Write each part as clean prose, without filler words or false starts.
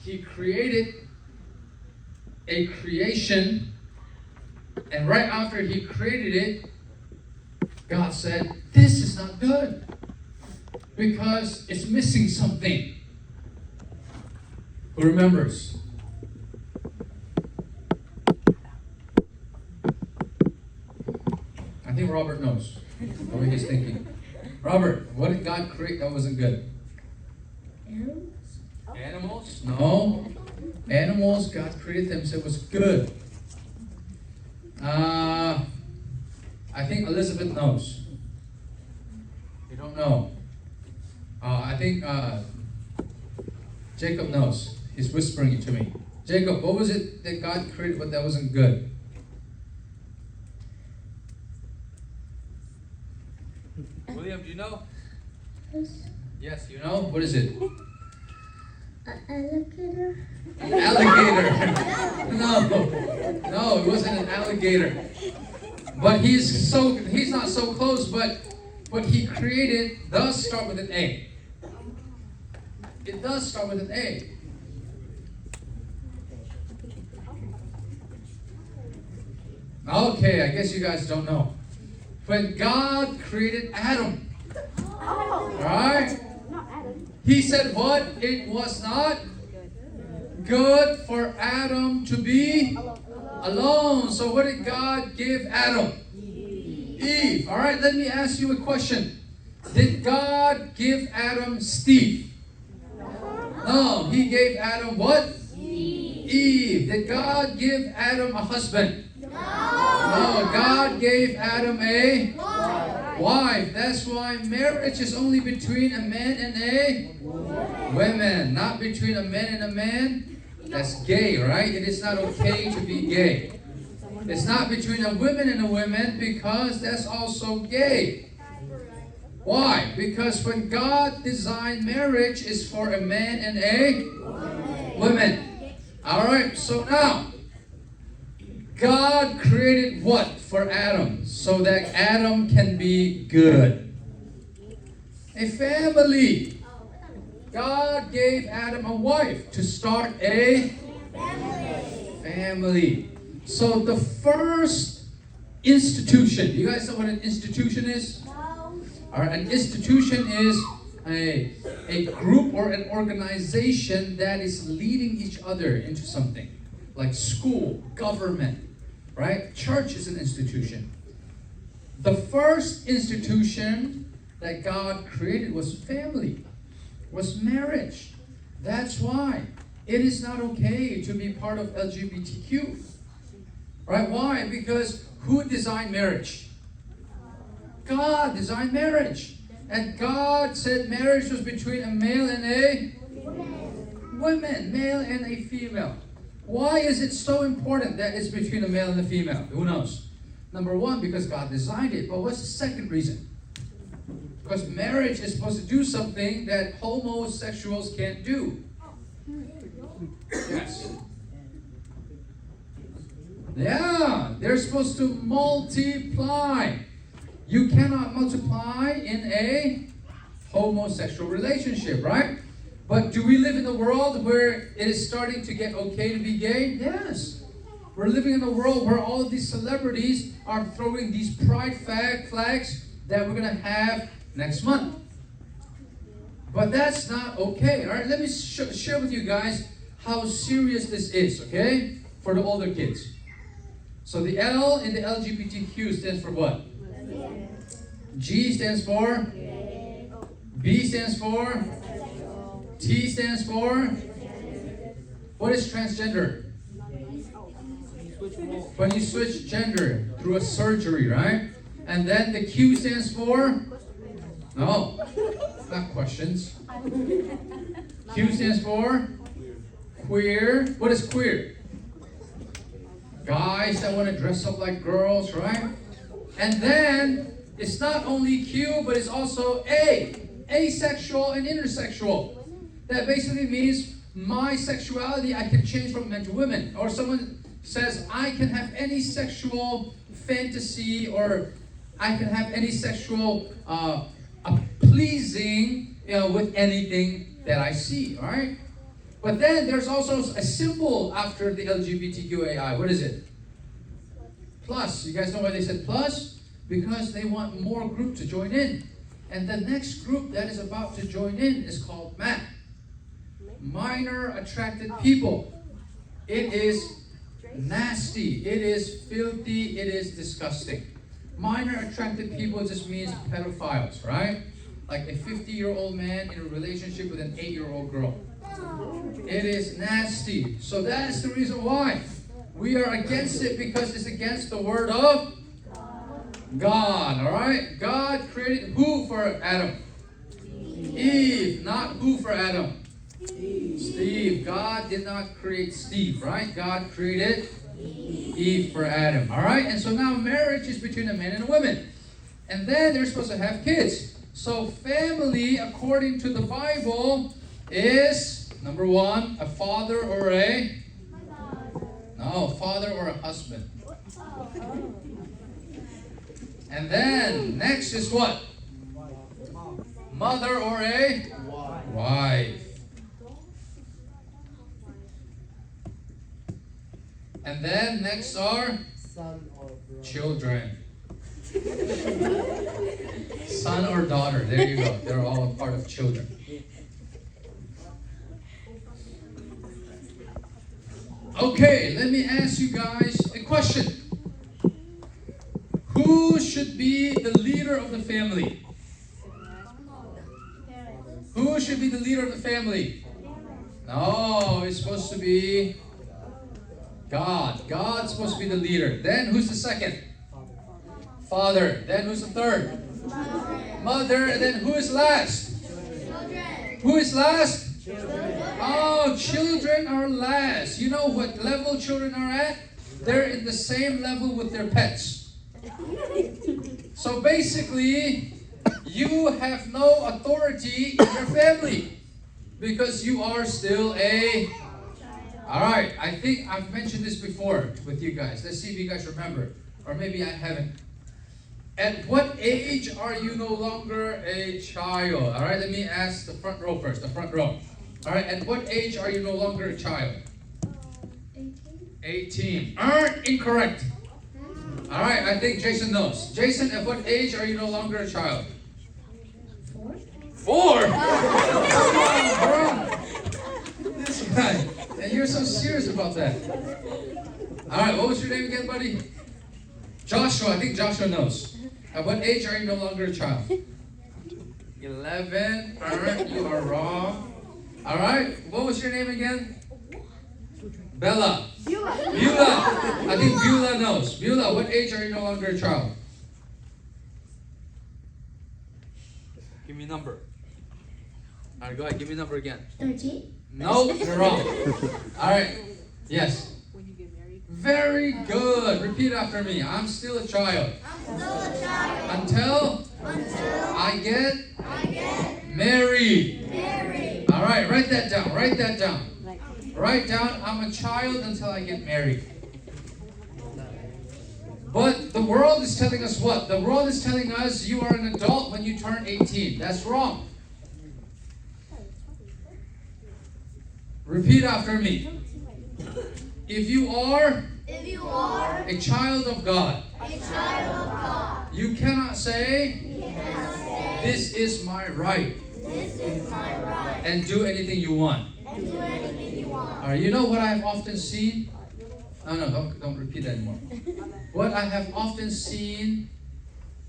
He created a creation, and right after He created it, God said, this is not good because it's missing something. Who remembers? I think Robert knows what he's thinking. Robert, what did God create that wasn't good? Animals? Animals? No. Animals, God created them, said was good. I think Elizabeth knows. You don't know. I think Jacob knows. He's whispering it to me. Jacob, what was it that God created but that wasn't good? William, do you know? Yes, you know? What is it? Alligator? An alligator. No, it wasn't an alligator. But he's not so close, but what he created does start with an A. It does start with an A. Okay, I guess you guys don't know. When God created Adam, right? He said what? It was not good for Adam to be alone. So what did God give Adam? Eve. All right, let me ask you a question. Did God give Adam Steve? No, He gave Adam what? Eve. Did God give Adam a husband? No, God gave Adam a wife. That's why marriage is only between a man and a woman, not between a man and a man. That's gay, right? It is not okay to be gay. It's not between a woman and a woman because that's also gay. Why? Because when God designed marriage, it's for a man and a woman. All right, so now, God created what for Adam so that Adam can be good? A family. God gave Adam a wife to start a family. So the first institution, you guys know what an institution is? All right, an institution is a group or an organization that is leading each other into something. Like school, government, right? Church is an institution. The first institution that God created was family, was marriage. That's why it is not okay to be part of LGBTQ. Right? Why? Because who designed marriage? God designed marriage. And God said marriage was between a male and a woman, male and a female. Why is it so important that it's between a male and a female? Who knows? Number one, because God designed it. But what's the second reason? Because marriage is supposed to do something that homosexuals can't do. Yes. Yeah, they're supposed to multiply. You cannot multiply in a homosexual relationship, right? But do we live in a world where it is starting to get okay to be gay? Yes. We're living in a world where all of these celebrities are throwing these pride flags that we're going to have next month. But that's not okay. All right, let me share with you guys how serious this is, okay? For the older kids. So the L in the LGBTQ stands for what? G stands for? B stands for? T stands for? What is transgender? When you switch gender through a surgery, right? And then the Q stands for? No, not questions. Q stands for? Queer. What is queer? Guys that want to dress up like girls, right? And then it's not only Q, but it's also A. Asexual and intersexual. That basically means my sexuality, I can change from men to women. Or someone says, I can have any sexual fantasy, or I can have any sexual pleasing with anything that I see, all right? But then there's also a symbol after the LGBTQAI. What is it? Plus. You guys know why they said plus? Because they want more group to join in. And the next group that is about to join in is called MAP. Minor attracted people. It is nasty. It is filthy. It is disgusting. Minor attracted people just means pedophiles, right? Like a 50-year-old man in a relationship with an 8-year-old girl. It is nasty. So that is the reason why we are against it, because it's against the word of God, all right? God created who for Adam? Eve, not who for Adam? Steve. God did not create Steve, right? God created Eve for Adam, all right? And so now marriage is between a man and a woman. And then they're supposed to have kids. So family, according to the Bible, is, number one, a father or a... No, father or a husband. And then, next is what? Mother or a wife. And then, next are children. Son or daughter. There you go. They're all a part of children. Okay, let me ask you guys a question. Who should be the leader of the family? Who should be the leader of the family? No, it's supposed to be God. God's supposed to be the leader. Then who's the second? Father. Then who's the third? Mother. And then who is last? Who is last? Oh, children are last. You know what level children are at? They're in the same level with their pets. So basically, you have no authority in your family because you are still a... Alright, I think I've mentioned this before with you guys. Let's see if you guys remember. Or maybe I haven't. At what age are you no longer a child? Alright, let me ask the front row first. The front row. Alright, at what age are you no longer a child? 18. Incorrect. Alright, I think Jason knows. Jason, at what age are you no longer a child? 4? This guy. And you're so serious about that. Alright, what was your name again, buddy? Joshua. I think Joshua knows. At what age are you no longer a child? 11. Alright, you are wrong. Alright, what was your name again? Bella. Beulah. I think Beulah knows. Beulah, what age are you no longer a child? Give me a number. Alright, go ahead. Give me a number again. 13. No, you're wrong. Alright. Yes. When you get married. Very good. Repeat after me. I'm still a child. I'm still a child. Until I get married. Alright, write that down. Write that down. Write down, I'm a child until I get married. But the world is telling us what? The world is telling us you are an adult when you turn 18. That's wrong. Repeat after me. If you are a child of God, you cannot say, this is my right, and do anything you want. Alright, you know what I have often seen? No, don't repeat that anymore. What I have often seen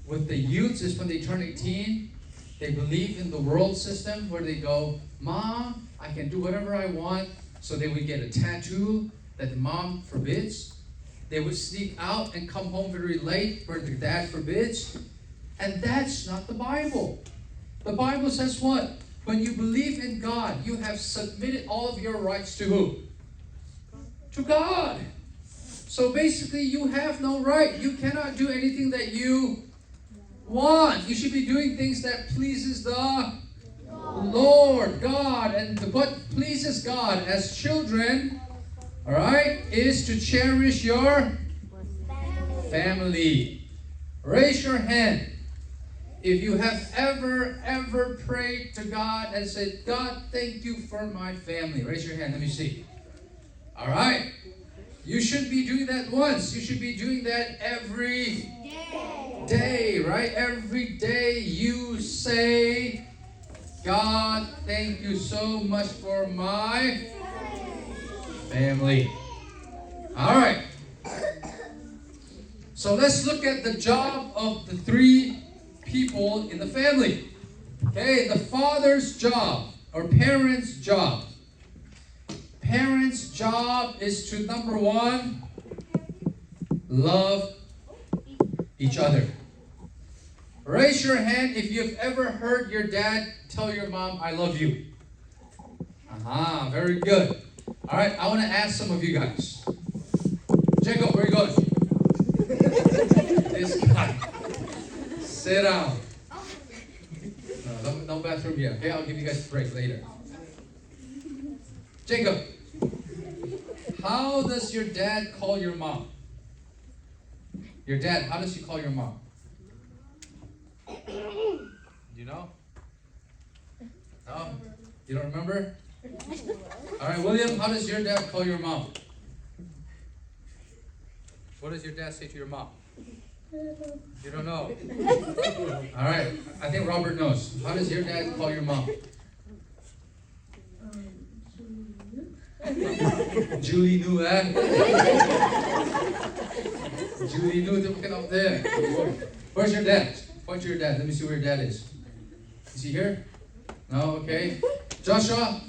with the youths is when they turn 18, they believe in the world system where they go, Mom, I can do whatever I want. So they would get a tattoo that the mom forbids. They would sneak out and come home very late where the dad forbids. And that's not the Bible. The Bible says what? When you believe in God, you have submitted all of your rights to who? To God. So basically, you have no right. You cannot do anything that you want. You should be doing things that pleases the Lord God. And what pleases God as children, all right, is to cherish your family. Raise your hand if you have ever prayed to God and said, God, thank you for my family. Raise your hand, let me see. All right. You should be doing that once. You should be doing that every day, right? Every day you say, God, thank you so much for my family. All right. So let's look at the job of the three people in the family. Okay, the father's job or parents' job. Parents' job is to, number one, love each other. Raise your hand if you've ever heard your dad tell your mom, I love you. Very good. All right, I want to ask some of you guys. Jacob, where are you going? This guy. Sit down. No bathroom here, okay? I'll give you guys a break later. Jacob, how does your dad call your mom? Your dad, how does he call your mom? You know? No? You don't remember? All right, William, how does your dad call your mom? What does your dad say to your mom? You don't know? All right, I think Robert knows. How does your dad call your mom? Julie knew that. Julie knew to get up there. Where's your dad? Point to your dad. Let me see where your dad is. Is he here? No? Okay. Joshua,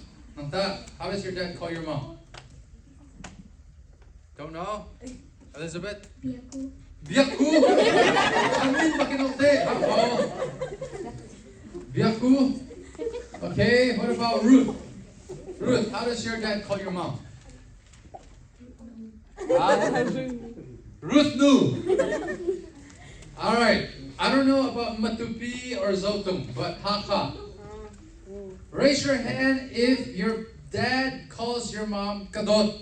how does your dad call your mom? Don't know? Elizabeth? Biyaku. Biyaku? Amin, makinauti. Biyaku? Okay, what about Ruth? Ruth, how does your dad call your mom? Ruth knew. All right. I don't know about Matupi or Zotum, but Haka. Raise your hand if your dad calls your mom Kadot.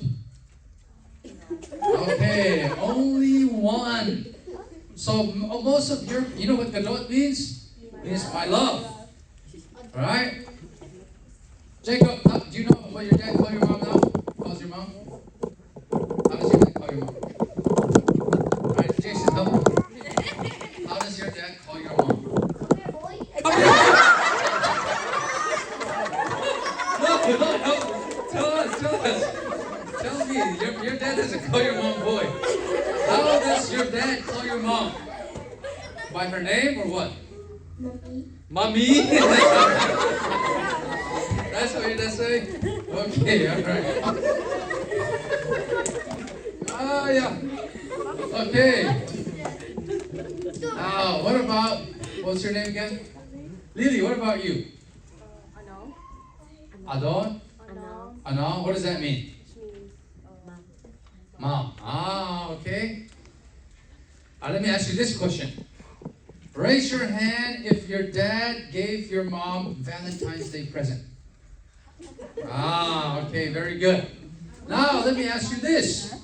Okay, only one. So most of your, you know what Kadot means? It means my love. Right? Jacob, do you know what your dad calls your mom now? Calls your mom? How does your dad call your mom? Alright, Jason, help me. How does your dad call your mom? No, help. Tell us. Tell me, your dad doesn't call your mom boy. How does your dad call your mom? By her name or what? Mommy. That's what your dad say? Okay, alright. Yeah. Okay. Now, what about, what's your name again? Lily, what about you? Adon? Ano? What does that mean? Mom. Okay. Let me ask you this question. Raise your hand if your dad gave your mom Valentine's Day present. Okay, very good. Now, let me ask you this.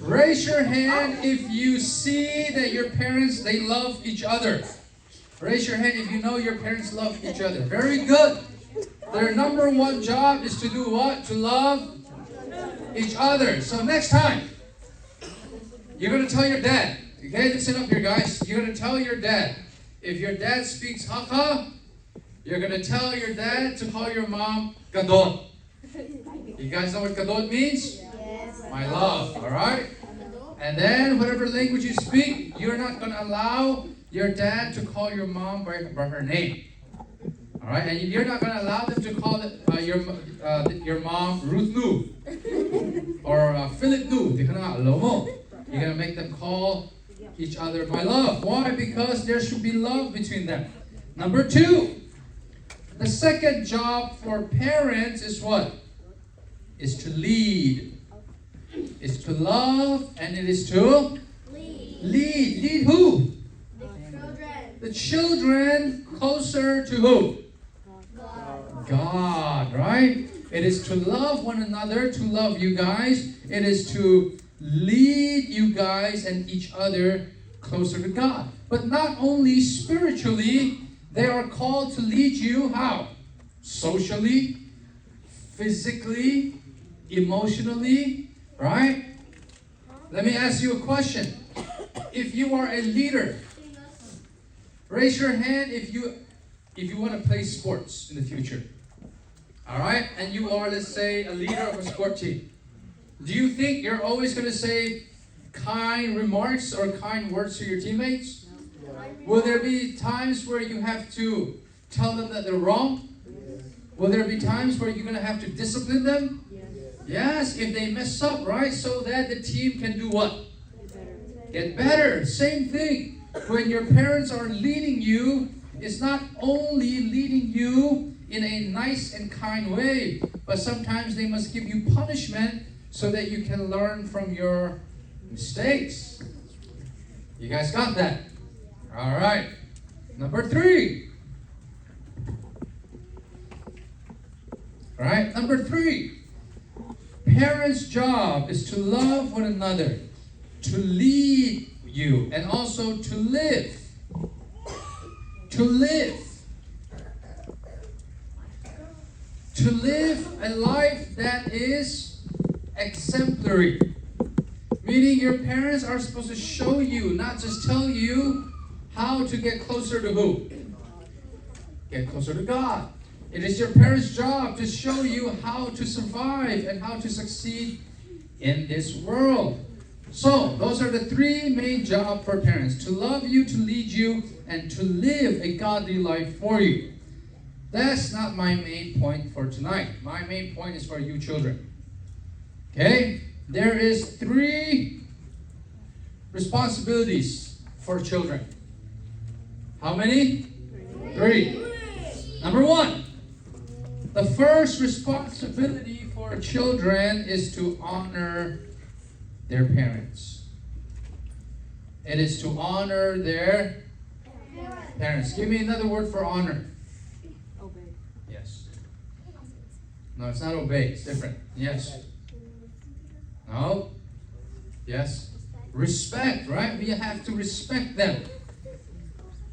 Raise your hand if you see that your parents, they love each other. Raise your hand if you know your parents love each other. Very good. Their number one job is to do what? To love each other. So next time, you're going to tell your dad. Okay, listen up here, guys. You're going to tell your dad. If your dad speaks Hakka, you're going to tell your dad to call your mom Kadot. You guys know what Kadot means? Yes. My love, all right? And then whatever language you speak, you're not going to allow your dad to call your mom by her name. All right? And you're not going to allow them to call your mom Ruth Nu or Philip Nu. You're going to make them call each other my love. Why? Because there should be love between them. Number two, the second job for parents is what? Is to lead. Is to love, and it is to Lead. Lead who? The children. The children closer to who? God, right? It is to love one another, to love you guys. It is to lead you guys and each other closer to God. But not only spiritually, they are called to lead you how? Socially, physically, emotionally, right? Let me ask you a question. If you are a leader, raise your hand if you want to play sports in the future. All right? And you are, let's say, a leader of a sport team. Do you think you're always going to say kind remarks or kind words to your teammates? Will there be times where you have to tell them that they're wrong? Will there be times where you're going to have to discipline them? Yes, if they mess up, right? So that the team can do what? Get better. Same thing. When your parents are leading you, it's not only leading you in a nice and kind way, but sometimes they must give you punishment so that you can learn from your mistakes. You guys got that? All right. Number 3. All right. Number 3. Parents' job is to love one another, to lead you, and also to live. To live. To live a life that is exemplary. Meaning your parents are supposed to show you, not just tell you how to get closer to who? Get closer to God. It is your parents' job to show you how to survive and how to succeed in this world. So, those are the 3 main jobs for parents. To love you, to lead you, and to live a godly life for you. That's not my main point for tonight. My main point is for you children. Okay? There is 3 responsibilities for children. How many? 3. Number 1. The first responsibility for children is to honor their parents. It is to honor their parents. Give me another word for honor. Obey. Yes. No, it's not obey. It's different. Yes. No. Yes. Respect, right? We have to respect them.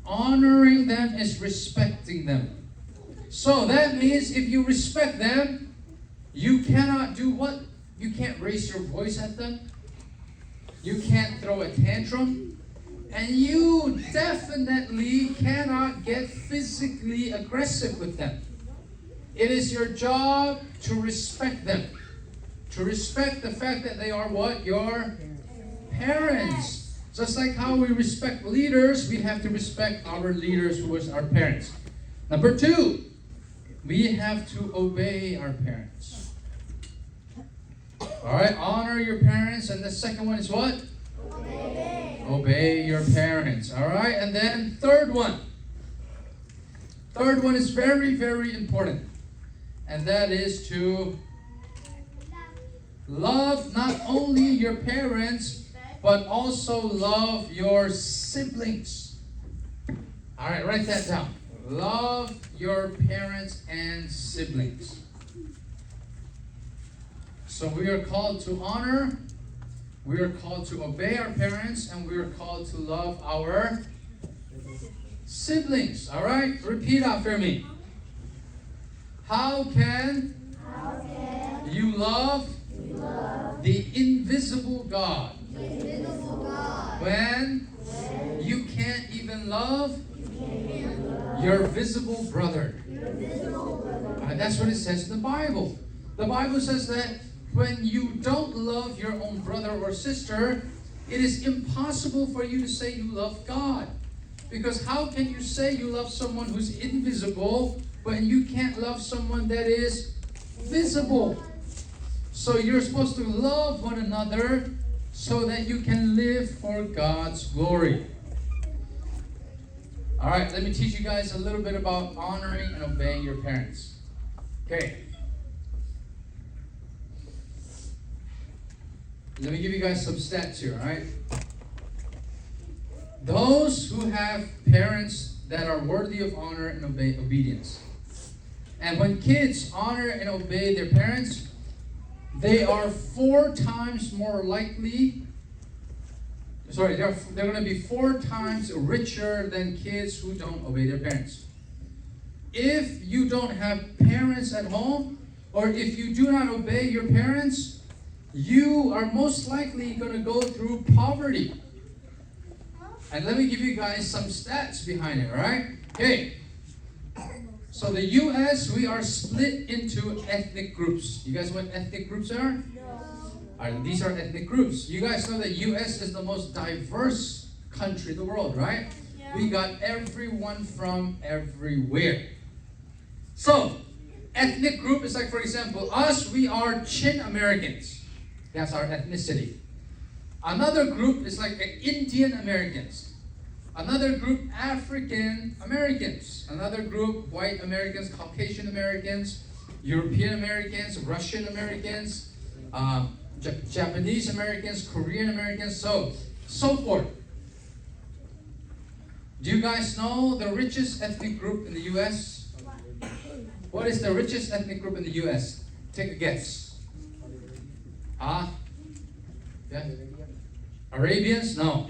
Honoring them is respecting them. So that means if you respect them, you cannot do what? You can't raise your voice at them. You can't throw a tantrum. And you definitely cannot get physically aggressive with them. It is your job to respect them. To respect the fact that they are what? Your parents. Just like how we respect leaders, we have to respect our leaders who is our parents. Number 2, we have to obey our parents. Alright, honor your parents. And the second one is what? Obey your parents. Alright, and then third one. Third one is very, very important. And that is to love not only your parents, but also love your siblings. Alright, write that down. Love your parents and siblings. So we are called to honor, we are called to obey our parents, and we are called to love our siblings. Alright? Repeat after me. How can you love the invisible God when you can't even love your visible brother? That's what it says in the Bible. The Bible says that when you don't love your own brother or sister, it is impossible for you to say you love God. Because how can you say you love someone who's invisible when you can't love someone that is visible? So you're supposed to love one another so that you can live for God's glory. All right, let me teach you guys a little bit about honoring and obeying your parents. Okay. Let me give you guys some stats here, all right? Those who have parents that are worthy of honor and obedience. And when kids honor and obey their parents, they are 4 times more likely. Sorry, they're going to be 4 times richer than kids who don't obey their parents. If you don't have parents at home, or if you do not obey your parents, you are most likely going to go through poverty. And let me give you guys some stats behind it, all right? Okay. So the U.S., we are split into ethnic groups. You guys know what ethnic groups are? No. These are ethnic groups. You guys know the U.S. is the most diverse country in the world, right? Yeah. We got everyone from everywhere. So, ethnic group is like, for example, us, we are Chin Americans. That's our ethnicity. Another group is like Indian Americans. Another group, African Americans. Another group, white Americans, Caucasian Americans, European Americans, Russian Americans, Japanese Americans, Korean Americans, so forth. Do you guys know the richest ethnic group in the U.S.? What is the richest ethnic group in the U.S.? Take a guess. Yeah? Arabians? No.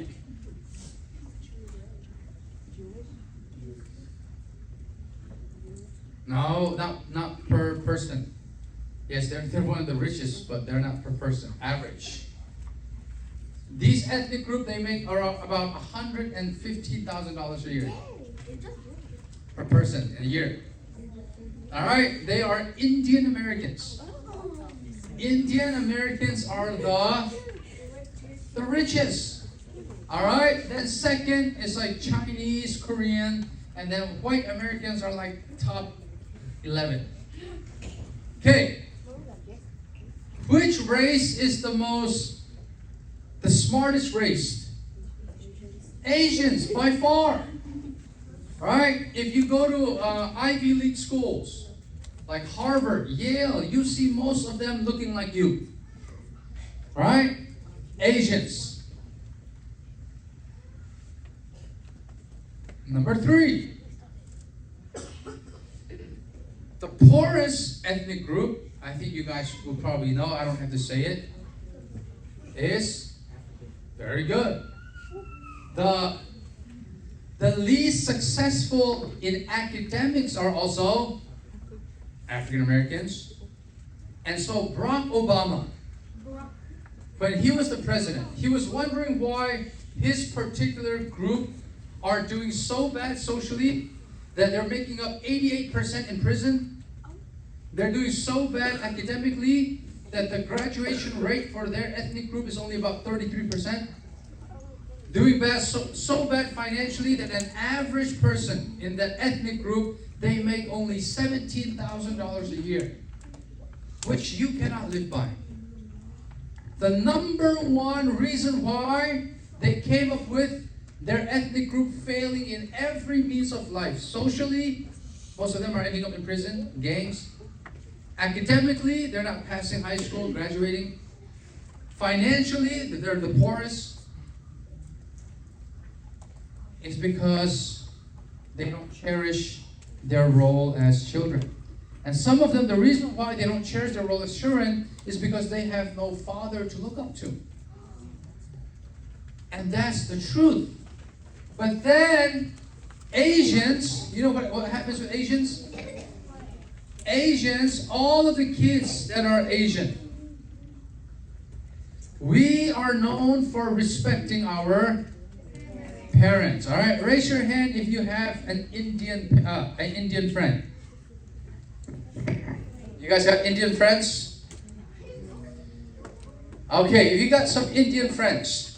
No, not per person. Yes, they're one of the richest, but they're not per person. Average. These ethnic group, they make around about $150,000 a year per person in a year. All right, they are Indian Americans. Indian Americans are the richest. All right, then second is like Chinese, Korean, and then white Americans are like top 11. Okay. Which race is the smartest race? Asians, by far. Right? If you go to Ivy League schools, like Harvard, Yale, you see most of them looking like you. Right? Asians. Number 3. The poorest ethnic group, I think you guys will probably know, I don't have to say it, is very good. The least successful in academics are also African Americans. And so Barack Obama, when he was the president, he was wondering why his particular group are doing so bad socially that they're making up 88% in prison. They're doing so bad academically that the graduation rate for their ethnic group is only about 33%. Doing bad, so bad financially that an average person in that ethnic group, they make only $17,000 a year, which you cannot live by. The number one reason why they came up with their ethnic group failing in every means of life. Socially, most of them are ending up in prison, gangs. Academically, they're not passing high school, graduating. Financially, they're the poorest. It's because they don't cherish their role as children. And some of them, the reason why they don't cherish their role as children is because they have no father to look up to. And that's the truth. But then, Asians, you know what happens with Asians? Asians, all of the kids that are Asian, we are known for respecting our parents. All right, raise your hand if you have an Indian friend. You guys have Indian friends? Okay, if you got some Indian friends,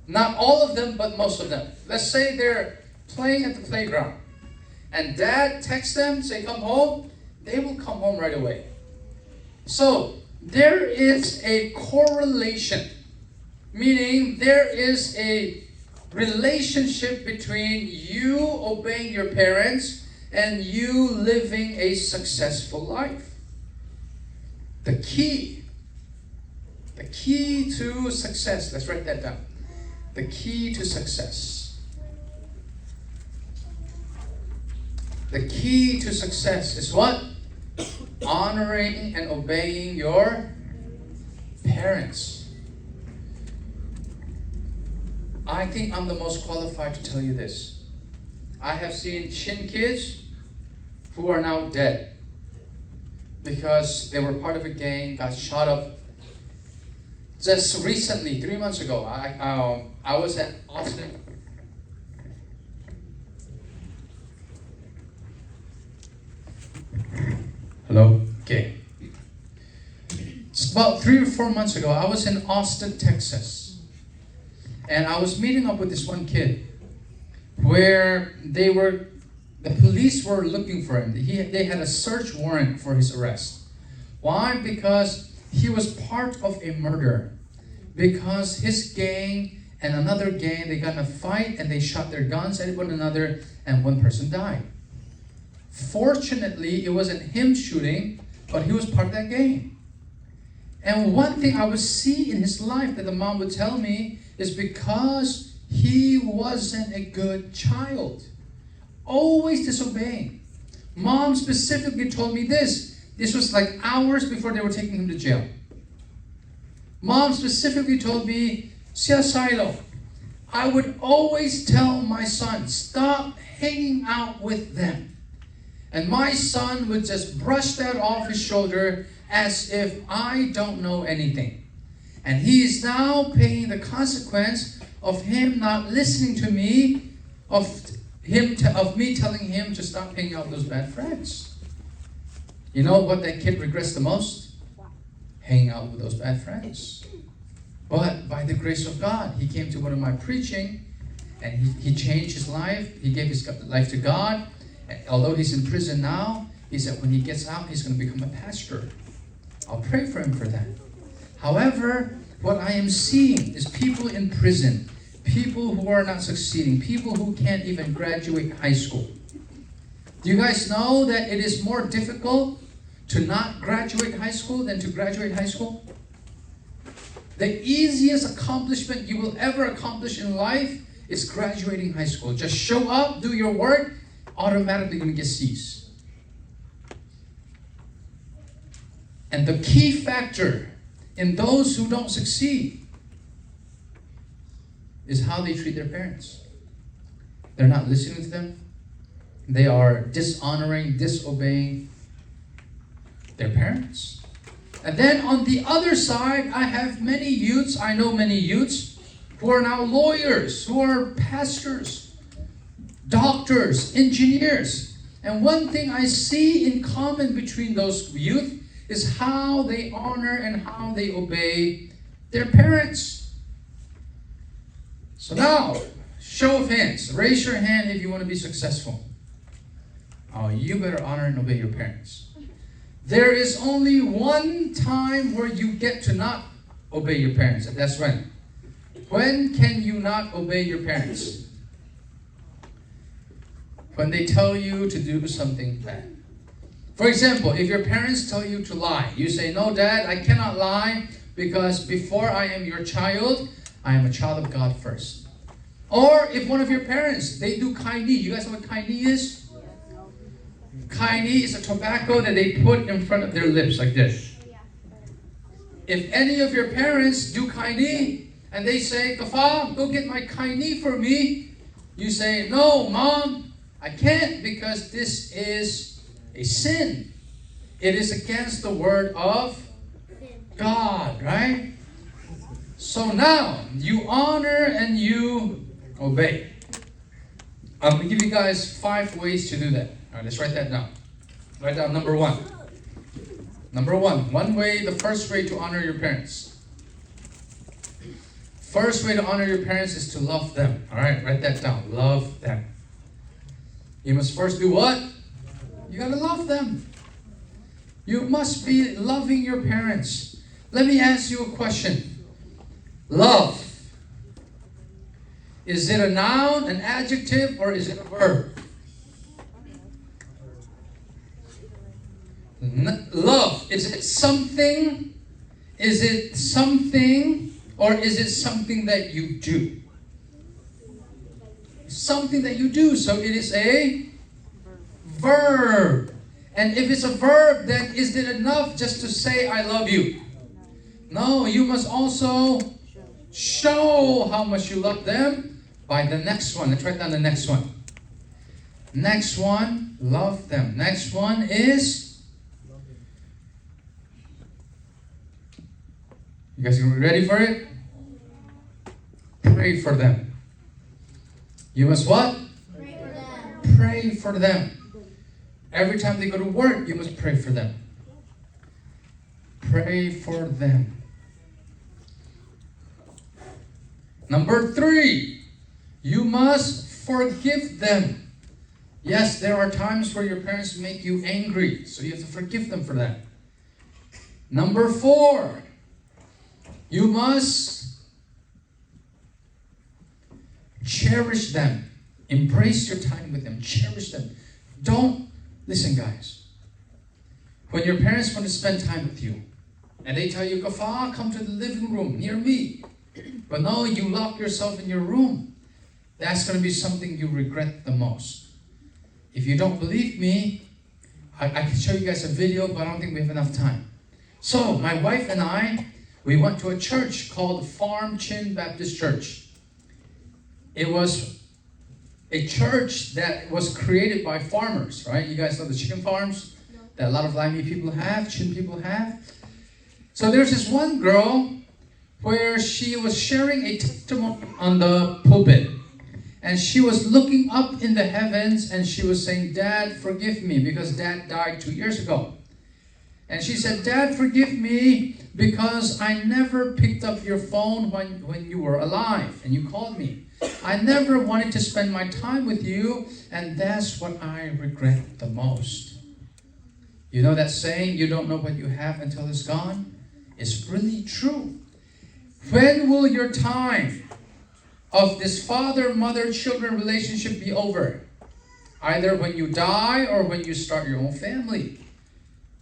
not all of them, but most of them. Let's say they're playing at the playground, and dad texts them, say come home, they will come home right away. So, there is a correlation, meaning there is a relationship between you obeying your parents and you living a successful life. The key to success, let's write that down. The key to success. The key to success is what? Honoring and obeying your parents. I think I'm the most qualified to tell you this. I have seen Chin kids who are now dead because they were part of a gang, got shot up. Just recently, 3 months ago, I was at Austin. Hello? Okay. It's about 3 or 4 months ago, I was in Austin, Texas. And I was meeting up with this one kid where the police were looking for him. They had a search warrant for his arrest. Why? Because he was part of a murder. Because his gang and another gang, they got in a fight and they shot their guns at one another and one person died. Fortunately, it wasn't him shooting, but he was part of that gang. And one thing I would see in his life that the mom would tell me is because he wasn't a good child. Always disobeying. Mom specifically told me this. This was like hours before they were taking him to jail. Mom specifically told me, Sailo, I would always tell my son, stop hanging out with them. And my son would just brush that off his shoulder as if I don't know anything. And he is now paying the consequence of him not listening to me, of me telling him to stop hanging out with those bad friends. You know what that kid regrets the most? Hanging out with those bad friends. But by the grace of God, he came to one of my preaching and he changed his life. He gave his life to God. And although he's in prison now, he said when he gets out, he's going to become a pastor. I'll pray for him for that. However, what I am seeing is people in prison, people who are not succeeding, people who can't even graduate high school. Do you guys know that it is more difficult to not graduate high school than to graduate high school? The easiest accomplishment you will ever accomplish in life is graduating high school. Just show up, do your work, automatically going to get C's. And the key factor in those who don't succeed is how they treat their parents. They're not listening to them. They are dishonoring, disobeying their parents. And then on the other side, I have many youths, I know many youths who are now lawyers, who are pastors, doctors, engineers. And one thing I see in common between those youth is how they honor and how they obey their parents. So now, show of hands. Raise your hand if you want to be successful. Oh, you better honor and obey your parents. There is only one time where you get to not obey your parents, and that's when. When can you not obey your parents? When they tell you to do something bad. For example, if your parents tell you to lie, you say, no, Dad, I cannot lie because before I am your child, I am a child of God first. Or if one of your parents, they do kaini. You guys know what kaini is? Kaini is a tobacco that they put in front of their lips like this. If any of your parents do kaini and they say, Kafa, go get my kaini for me, you say, no, Mom, I can't because this is a sin. It is against the word of God, right? So now, you honor and you obey. I'm going to give you guys 5 ways to do that. All right, let's write that down. Write down number 1. Number 1. One way, the first way to honor your parents. First way to honor your parents is to love them. All right, write that down. Love them. You must first do what? You got to love them. You must be loving your parents. Let me ask you a question. Love. Is it a noun, an adjective, or is it a verb? Love. Is it something? Is it something, or is it something that you do? Something that you do. So it is a verb. And if it's a verb, then is it enough just to say I love you? No, you must also Show how much you love them by the next one. Let's write down the next one. Next one, love them. Next one is, you guys ready for it? Pray for them. You must what? Pray for them. Pray for them. Every time they go to work, you must pray for them. Pray for them. Number 3, you must forgive them. Yes, there are times where your parents make you angry, so you have to forgive them for that. Number 4, you must cherish them. Embrace your time with them. Cherish them. Listen, guys. When your parents want to spend time with you, and they tell you, Kafa, come to the living room near me. But no, you lock yourself in your room. That's going to be something you regret the most. If you don't believe me, I can show you guys a video, but I don't think we have enough time. So, my wife and I, we went to a church called Farm Chin Baptist Church. It was a church that was created by farmers, right? You guys know the chicken farms that a lot of Laimi people have, Chin people have. So there's this one girl where she was sharing a testimony on the pulpit. And she was looking up in the heavens and she was saying, Dad, forgive me because Dad died 2 years ago. And she said, Dad, forgive me because I never picked up your phone when you were alive and you called me. I never wanted to spend my time with you, and that's what I regret the most. You know that saying, you don't know what you have until it's gone? It's really true. When will your time of this father, mother, children relationship be over? Either when you die or when you start your own family.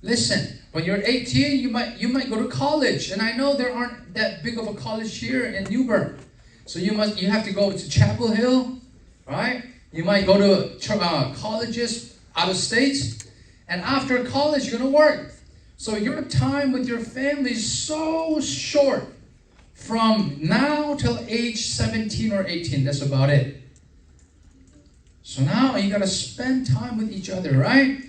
Listen, when you're 18, you might go to college, and I know there aren't that big of a college here in Newburgh. So you have to go to Chapel Hill, right? You might go to colleges out of state, and after college you're gonna work. So your time with your family is so short. From now till age 17 or 18, that's about it. So now you gotta spend time with each other, right?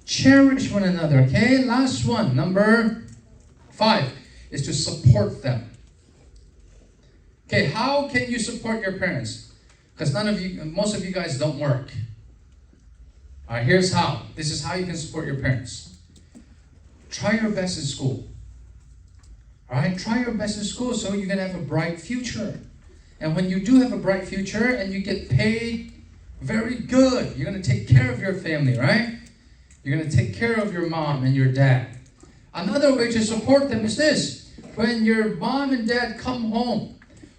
Cherish one another, okay? Last one, number 5, is to support them. Okay, how can you support your parents? Because most of you guys don't work. All right, here's how. This is how you can support your parents. Try your best in school. All right, try your best in school so you're going to have a bright future. And when you do have a bright future and you get paid very good, you're going to take care of your family, right? You're going to take care of your mom and your dad. Another way to support them is this. When your mom and dad come home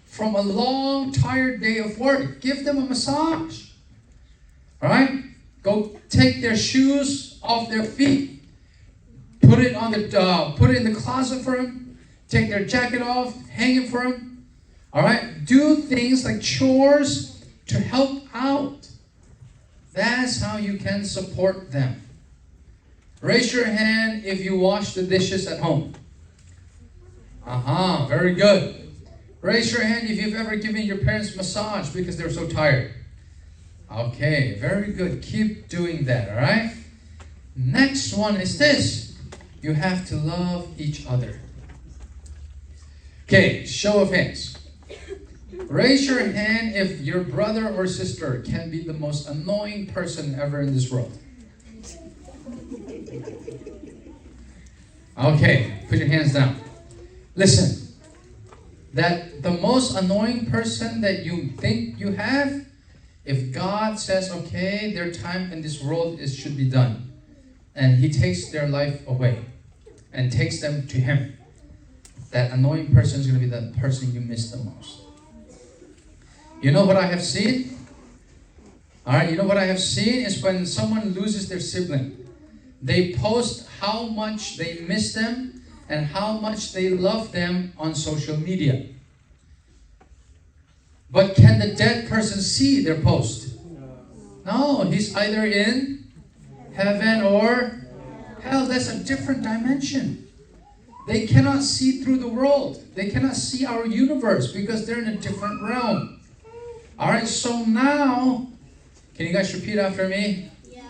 from a long, tired day of work, give them a massage. All right? Go take their shoes off their feet. Put it in the closet for them. Take their jacket off, hang it for them. All right? Do things like chores to help out. That's how you can support them. Raise your hand if you wash the dishes at home. Very good. Raise your hand if you've ever given your parents a massage because they're so tired. Okay, very good. Keep doing that, all right? Next one is this. You have to love each other. Okay, show of hands. Raise your hand if your brother or sister can be the most annoying person ever in this world. Okay, put your hands down. Listen. That the most annoying person that you think you have, if God says, okay, their time in this world should be done, and He takes their life away and takes them to Him, that annoying person is going to be the person you miss the most. You know what I have seen? All right, you know what I have seen is when someone loses their sibling, they post how much they miss them and how much they love them on social media. But can the dead person see their post? No, he's either in heaven or hell. That's a different dimension. They cannot see through the world. They cannot see our universe because they're in a different realm. Alright, so now, can you guys repeat after me? Yes.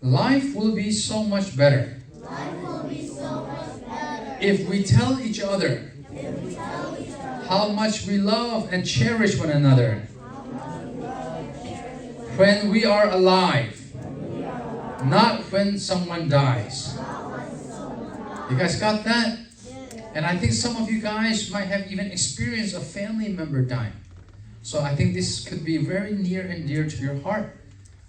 Life will be so much better. Life will be so much better. If we tell each other how much we love and cherish one another when we are alive, not when someone dies. You guys got that? And I think some of you guys might have even experienced a family member dying. So I think this could be very near and dear to your heart.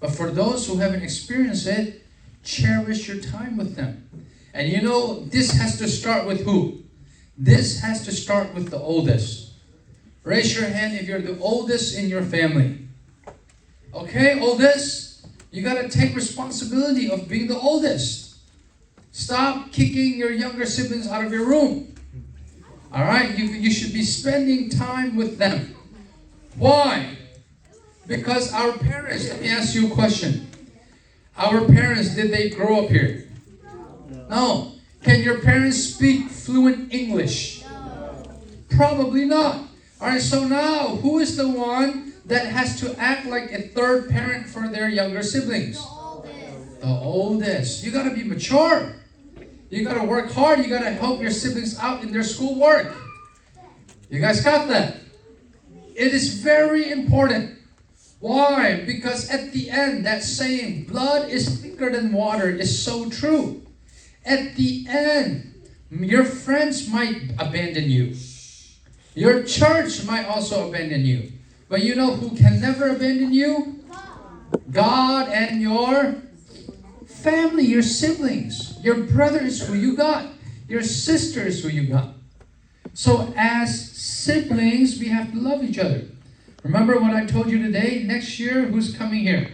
But for those who haven't experienced it, cherish your time with them. And you know, this has to start with who? This has to start with the oldest. Raise your hand if you're the oldest in your family. Okay, oldest, you got to take responsibility of being the oldest. Stop kicking your younger siblings out of your room. All right, you should be spending time with them. Why? Because our parents, let me ask you a question. Our parents, did they grow up here? No. Can your parents speak fluent English? Probably not. Alright, so now, who is the one that has to act like a third parent for their younger siblings? The oldest. You gotta be mature. You gotta work hard. You gotta help your siblings out in their schoolwork. You guys got that? It is very important. Why? Because at the end, that saying, blood is thicker than water, is so true. At the end, your friends might abandon you. Your church might also abandon you. But you know who can never abandon you? God and your family, your siblings. Your brother is who you got. Your sister is who you got. So as siblings, we have to love each other. Remember what I told you today? Next year, who's coming here?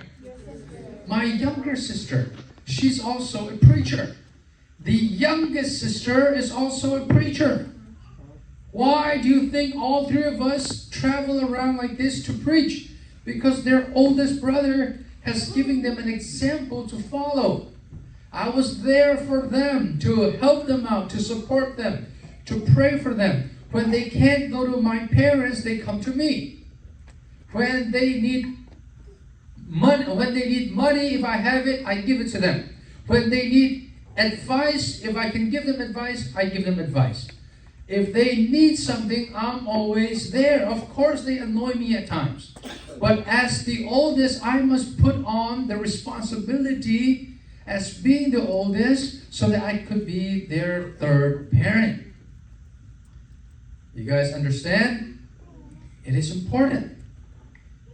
My younger sister. She's also a preacher. The youngest sister is also a preacher. Why do you think all three of us travel around like this to preach? Because their oldest brother has given them an example to follow. I was there for them, to help them out, to support them, to pray for them. When they can't go to my parents, they come to me. When they need money, if I have it, I give it to them. When they need advice, if I can give them advice, I give them advice. If they need something, I'm always there. Of course, they annoy me at times. But as the oldest, I must put on the responsibility as being the oldest so that I could be their third parent. You guys understand? It is important.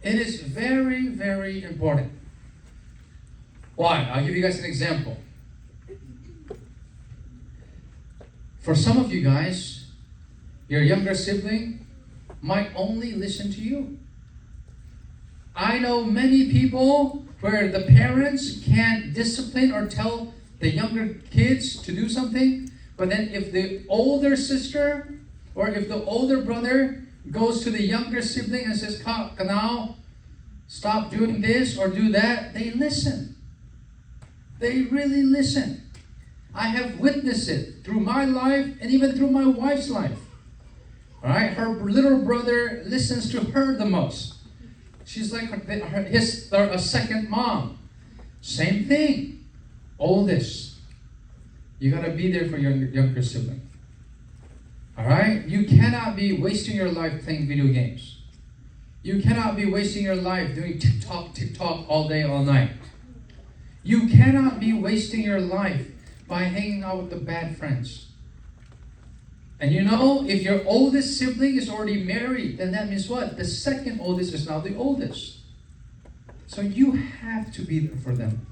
It is very, very important. Why? I'll give you guys an example. For some of you guys, your younger sibling might only listen to you. I know many people where the parents can't discipline or tell the younger kids to do something, but then if the older sister or if the older brother goes to the younger sibling and says, "Now, stop doing this or do that," they listen. They really listen. I have witnessed it through my life and even through my wife's life. All right, her little brother listens to her the most. She's like his second mom. Same thing. Oldest. You gotta be there for your younger sibling. All right? You cannot be wasting your life playing video games. You cannot be wasting your life doing TikTok all day, all night. You cannot be wasting your life by hanging out with the bad friends. And you know, if your oldest sibling is already married, then that means what? The second oldest is now the oldest. So you have to be there for them,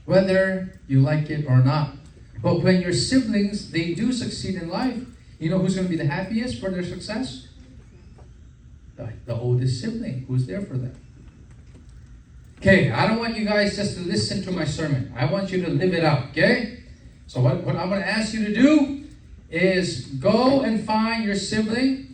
whether you like it or not. But when your siblings, they do succeed in life, you know who's going to be the happiest for their success? The oldest sibling who's there for them. Okay, I don't want you guys just to listen to my sermon. I want you to live it out, okay? So what I'm going to ask you to do is go and find your sibling